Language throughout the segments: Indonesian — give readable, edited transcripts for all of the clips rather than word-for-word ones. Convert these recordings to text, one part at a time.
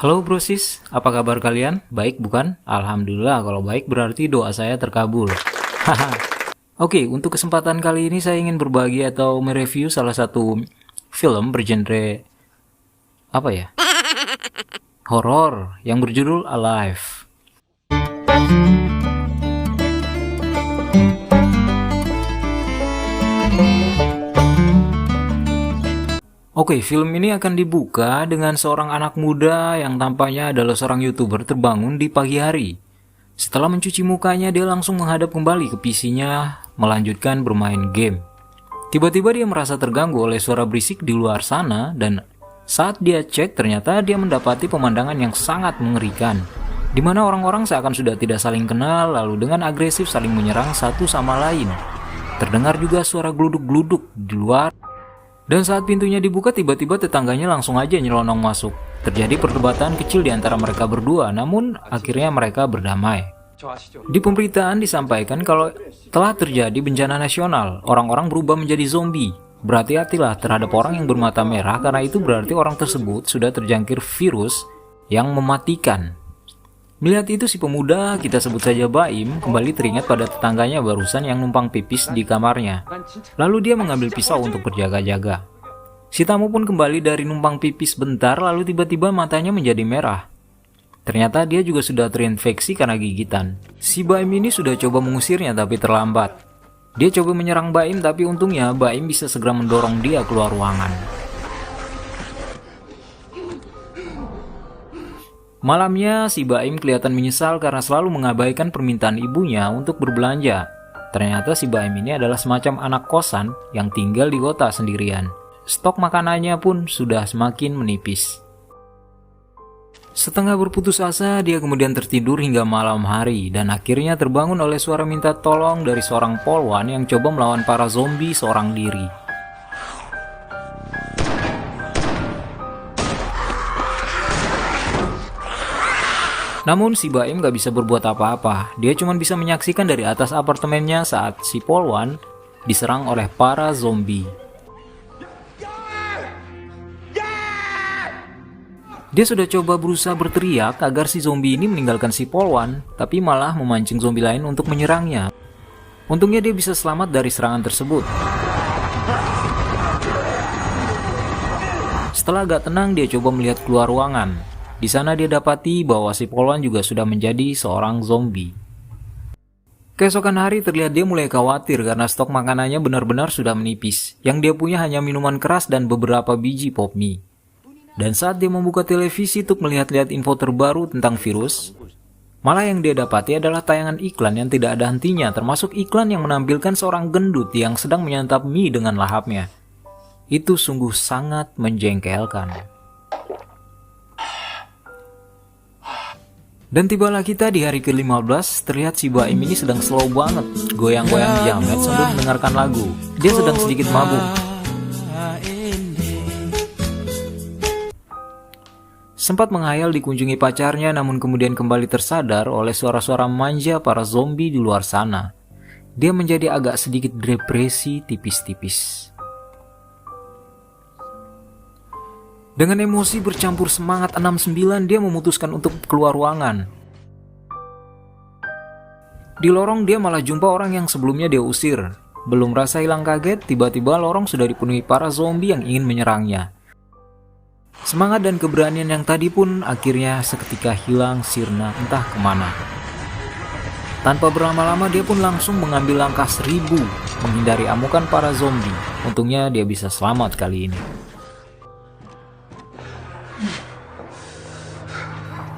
Halo brosis, apa kabar kalian? Baik bukan? Alhamdulillah, kalau baik berarti doa saya terkabul. Haha. Oke, untuk kesempatan kali ini saya ingin berbagi atau mereview salah satu film bergenre apa ya? Horor yang berjudul Alive. Oke, film ini akan dibuka dengan seorang anak muda yang tampaknya adalah seorang YouTuber terbangun di pagi hari. Setelah mencuci mukanya, dia langsung menghadap kembali ke PC-nya, melanjutkan bermain game. Tiba-tiba dia merasa terganggu oleh suara berisik di luar sana, dan saat dia cek ternyata dia mendapati pemandangan yang sangat mengerikan, di mana orang-orang seakan sudah tidak saling kenal lalu dengan agresif saling menyerang satu sama lain. Terdengar juga suara gluduk-gluduk di luar. Dan saat pintunya dibuka, tiba-tiba tetangganya langsung aja nyelonong masuk. Terjadi perdebatan kecil di antara mereka berdua, namun akhirnya mereka berdamai. Di pemberitaan disampaikan kalau telah terjadi bencana nasional, orang-orang berubah menjadi zombie. Berhati-hatilah terhadap orang yang bermata merah, karena itu berarti orang tersebut sudah terjangkit virus yang mematikan. Melihat itu si pemuda, kita sebut saja Baim, kembali teringat pada tetangganya barusan yang numpang pipis di kamarnya. Lalu dia mengambil pisau untuk berjaga-jaga. Si tamu pun kembali dari numpang pipis bentar, lalu tiba-tiba matanya menjadi merah. Ternyata dia juga sudah terinfeksi karena gigitan. Si Baim ini sudah coba mengusirnya tapi terlambat. Dia coba menyerang Baim, tapi untungnya Baim bisa segera mendorong dia keluar ruangan. Malamnya, si Baim kelihatan menyesal karena selalu mengabaikan permintaan ibunya untuk berbelanja. Ternyata si Baim ini adalah semacam anak kosan yang tinggal di kota sendirian. Stok makanannya pun sudah semakin menipis. Setengah berputus asa, dia kemudian tertidur hingga malam hari dan akhirnya terbangun oleh suara minta tolong dari seorang polwan yang coba melawan para zombie seorang diri. Namun si Baim gak bisa berbuat apa-apa, dia cuma bisa menyaksikan dari atas apartemennya saat si polwan diserang oleh para zombie. Dia sudah coba berusaha berteriak agar si zombie ini meninggalkan si polwan, tapi malah memancing zombie lain untuk menyerangnya. Untungnya dia bisa selamat dari serangan tersebut. Setelah agak tenang, dia coba melihat keluar ruangan. Di sana dia dapati bahwa si polwan juga sudah menjadi seorang zombie. Keesokan hari terlihat dia mulai khawatir karena stok makanannya benar-benar sudah menipis. Yang dia punya hanya minuman keras dan beberapa biji pop mie. Dan saat dia membuka televisi untuk melihat-lihat info terbaru tentang virus, malah yang dia dapati adalah tayangan iklan yang tidak ada hentinya, termasuk iklan yang menampilkan seorang gendut yang sedang menyantap mie dengan lahapnya. Itu sungguh sangat menjengkelkan. Dan tibalah kita di hari ke-15, terlihat si Baim ini sedang slow banget, goyang-goyang jamet sambil mendengarkan lagu. Dia sedang sedikit mabuk. Sempat menghayal dikunjungi pacarnya, namun kemudian kembali tersadar oleh suara-suara manja para zombie di luar sana. Dia menjadi agak sedikit depresi tipis-tipis. Dengan emosi bercampur semangat 69, dia memutuskan untuk keluar ruangan. Di lorong dia malah jumpa orang yang sebelumnya dia usir. Belum rasa hilang kaget, tiba-tiba lorong sudah dipenuhi para zombie yang ingin menyerangnya. Semangat dan keberanian yang tadi pun akhirnya seketika hilang sirna entah kemana. Tanpa berlama-lama dia pun langsung mengambil langkah 1000 menghindari amukan para zombie. Untungnya dia bisa selamat kali ini.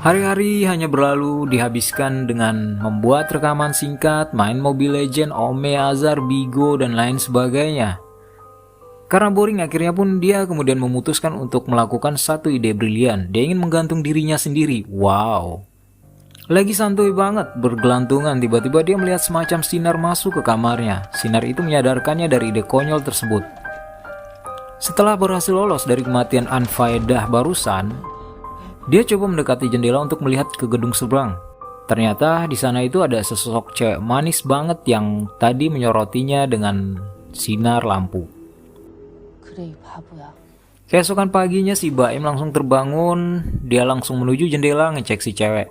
Hari-hari hanya berlalu dihabiskan dengan membuat rekaman singkat, main Mobile Legends, Ome, Azar, Bigo, dan lain sebagainya. Karena boring akhirnya pun dia kemudian memutuskan untuk melakukan satu ide brilian. Dia ingin menggantung dirinya sendiri. Wow. Lagi santuy banget, bergelantungan, tiba-tiba dia melihat semacam sinar masuk ke kamarnya. Sinar itu menyadarkannya dari ide konyol tersebut. Setelah berhasil lolos dari kematian unfaedah barusan, dia coba mendekati jendela untuk melihat ke gedung seberang. Ternyata di sana itu ada sesosok cewek manis banget yang tadi menyoroti-nya dengan sinar lampu. Keesokan paginya si Baim langsung terbangun, dia langsung menuju jendela ngecek si cewek.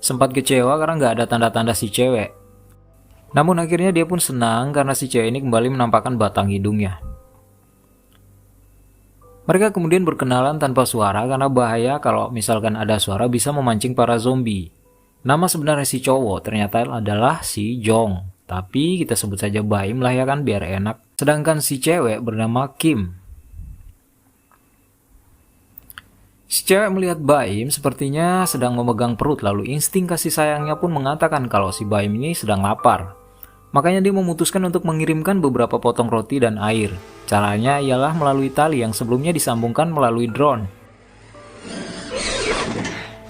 Sempat kecewa karena nggak ada tanda-tanda si cewek. Namun akhirnya dia pun senang karena si cewek ini kembali menampakkan batang hidungnya. Mereka kemudian berkenalan tanpa suara karena bahaya kalau misalkan ada suara bisa memancing para zombie. Nama sebenarnya si cowok ternyata adalah si Jong. Tapi kita sebut saja Baim lah ya kan biar enak. Sedangkan si cewek bernama Kim. Si cewek melihat Baim sepertinya sedang memegang perut, lalu insting kasih sayangnya pun mengatakan kalau si Baim ini sedang lapar. Makanya dia memutuskan untuk mengirimkan beberapa potong roti dan air. Caranya ialah melalui tali yang sebelumnya disambungkan melalui drone.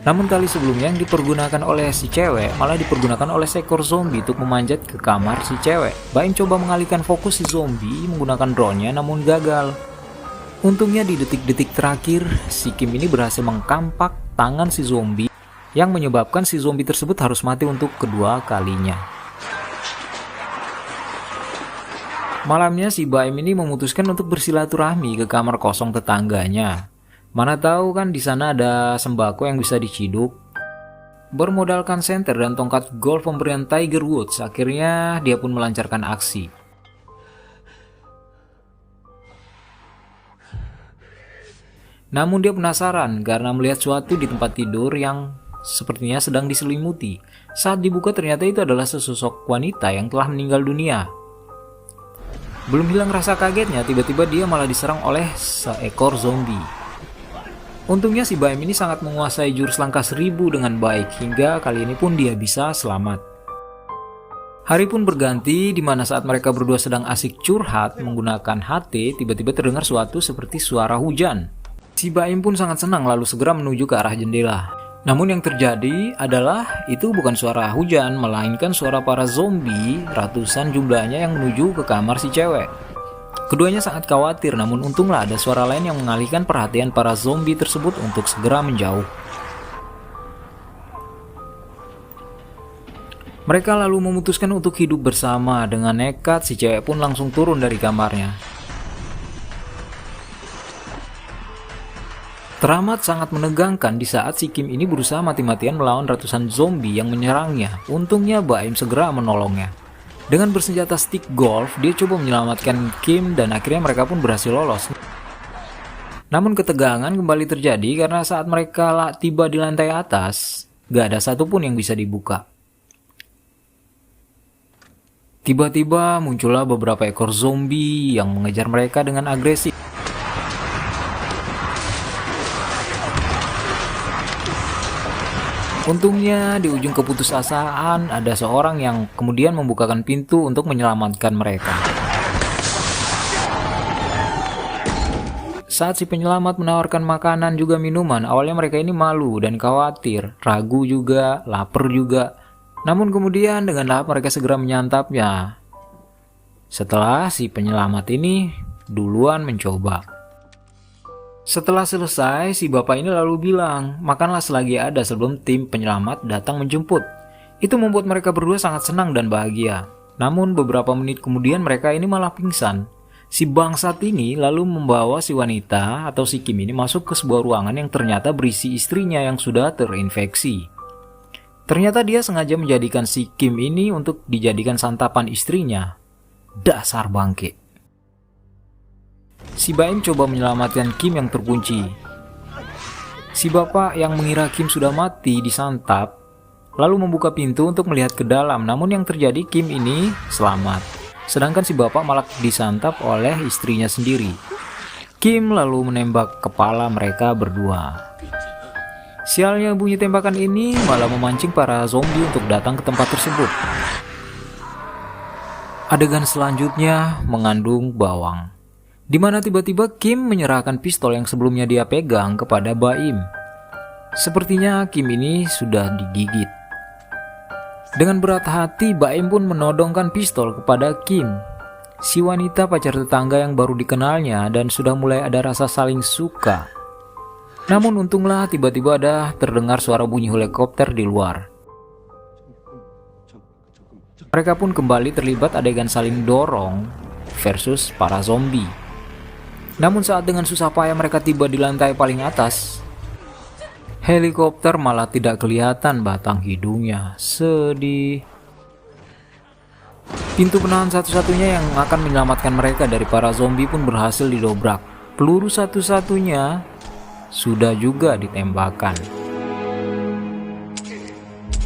Namun tali sebelumnya yang dipergunakan oleh si cewek malah dipergunakan oleh seekor zombie untuk memanjat ke kamar si cewek. Baim coba mengalihkan fokus si zombie menggunakan drone-nya namun gagal. Untungnya di detik-detik terakhir, si Kim ini berhasil mengkampak tangan si zombie yang menyebabkan si zombie tersebut harus mati untuk kedua kalinya. Malamnya si Baim ini memutuskan untuk bersilaturahmi ke kamar kosong tetangganya. Mana tahu kan di sana ada sembako yang bisa diciduk. Bermodalkan senter dan tongkat golf pemberian Tiger Woods, akhirnya dia pun melancarkan aksi. Namun dia penasaran karena melihat sesuatu di tempat tidur yang sepertinya sedang diselimuti. Saat dibuka ternyata itu adalah sesosok wanita yang telah meninggal dunia. Belum hilang rasa kagetnya, tiba-tiba dia malah diserang oleh seekor zombie. Untungnya si Baim ini sangat menguasai jurus langkah 1000 dengan baik, hingga kali ini pun dia bisa selamat. Hari pun berganti, di mana saat mereka berdua sedang asik curhat menggunakan HT, tiba-tiba terdengar suatu seperti suara hujan. Si Baim pun sangat senang lalu segera menuju ke arah jendela. Namun yang terjadi adalah itu bukan suara hujan, melainkan suara para zombie ratusan jumlahnya yang menuju ke kamar si cewek. Keduanya sangat khawatir, namun untunglah ada suara lain yang mengalihkan perhatian para zombie tersebut untuk segera menjauh. Mereka lalu memutuskan untuk hidup bersama. Dengan nekat, si cewek pun langsung turun dari kamarnya. Teramat sangat menegangkan di saat si Kim ini berusaha mati-matian melawan ratusan zombie yang menyerangnya. Untungnya Baim segera menolongnya. Dengan bersenjata stick golf, dia coba menyelamatkan Kim dan akhirnya mereka pun berhasil lolos. Namun ketegangan kembali terjadi karena saat mereka tiba di lantai atas, gak ada satupun yang bisa dibuka. Tiba-tiba muncullah beberapa ekor zombie yang mengejar mereka dengan agresif. Untungnya di ujung keputusasaan ada seorang yang kemudian membukakan pintu untuk menyelamatkan mereka. Saat si penyelamat menawarkan makanan juga minuman, awalnya mereka ini malu dan khawatir, ragu juga, lapar juga. Namun kemudian dengan lahap mereka segera menyantapnya. Setelah si penyelamat ini duluan mencoba. Setelah selesai, si bapak ini lalu bilang, makanlah selagi ada sebelum tim penyelamat datang menjemput. Itu membuat mereka berdua sangat senang dan bahagia. Namun beberapa menit kemudian mereka ini malah pingsan. Si bangsat ini lalu membawa si wanita atau si Kim ini masuk ke sebuah ruangan yang ternyata berisi istrinya yang sudah terinfeksi. Ternyata dia sengaja menjadikan si Kim ini untuk dijadikan santapan istrinya. Dasar bangke. Si Baim coba menyelamatkan Kim yang terkunci. Si bapak yang mengira Kim sudah mati disantap, lalu membuka pintu untuk melihat ke dalam. Namun yang terjadi Kim ini selamat. Sedangkan si bapak malah disantap oleh istrinya sendiri. Kim lalu menembak kepala mereka berdua. Sialnya bunyi tembakan ini malah memancing para zombie untuk datang ke tempat tersebut. Adegan selanjutnya mengandung bawang, di mana tiba-tiba Kim menyerahkan pistol yang sebelumnya dia pegang kepada Baim. Sepertinya Kim ini sudah digigit. Dengan berat hati, Baim pun menodongkan pistol kepada Kim, si wanita pacar tetangga yang baru dikenalnya dan sudah mulai ada rasa saling suka. Namun untunglah tiba-tiba ada terdengar suara bunyi helikopter di luar. Mereka pun kembali terlibat adegan saling dorong versus para zombie. Namun saat dengan susah payah mereka tiba di lantai paling atas, helikopter malah tidak kelihatan batang hidungnya. Sedih. Pintu penahan satu-satunya yang akan menyelamatkan mereka dari para zombie pun berhasil didobrak. Peluru satu-satunya sudah juga ditembakkan.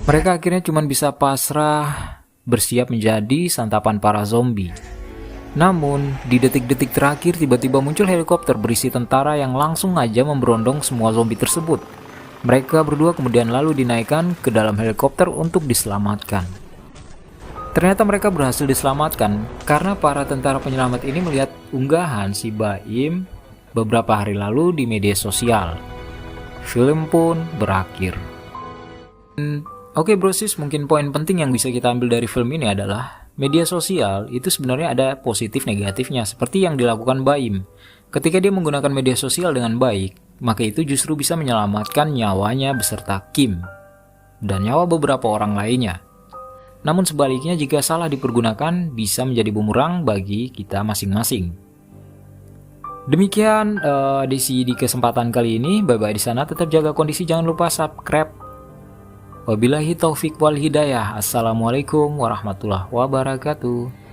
Mereka akhirnya cuma bisa pasrah, bersiap menjadi santapan para zombie. Namun, di detik-detik terakhir tiba-tiba muncul helikopter berisi tentara yang langsung aja memberondong semua zombie tersebut. Mereka berdua kemudian lalu dinaikkan ke dalam helikopter untuk diselamatkan. Ternyata mereka berhasil diselamatkan karena para tentara penyelamat ini melihat unggahan si Baim beberapa hari lalu di media sosial. Film pun berakhir. Oke brosis, mungkin poin penting yang bisa kita ambil dari film ini adalah media sosial itu sebenarnya ada positif negatifnya seperti yang dilakukan Baim. Ketika dia menggunakan media sosial dengan baik, maka itu justru bisa menyelamatkan nyawanya beserta Kim dan nyawa beberapa orang lainnya. Namun sebaliknya jika salah dipergunakan bisa menjadi bumerang bagi kita masing-masing. Demikian di kesempatan kali ini. Bye-bye di sana, tetap jaga kondisi, jangan lupa subscribe. Wabillahi taufik wal hidayah. Assalamualaikum warahmatullahi wabarakatuh.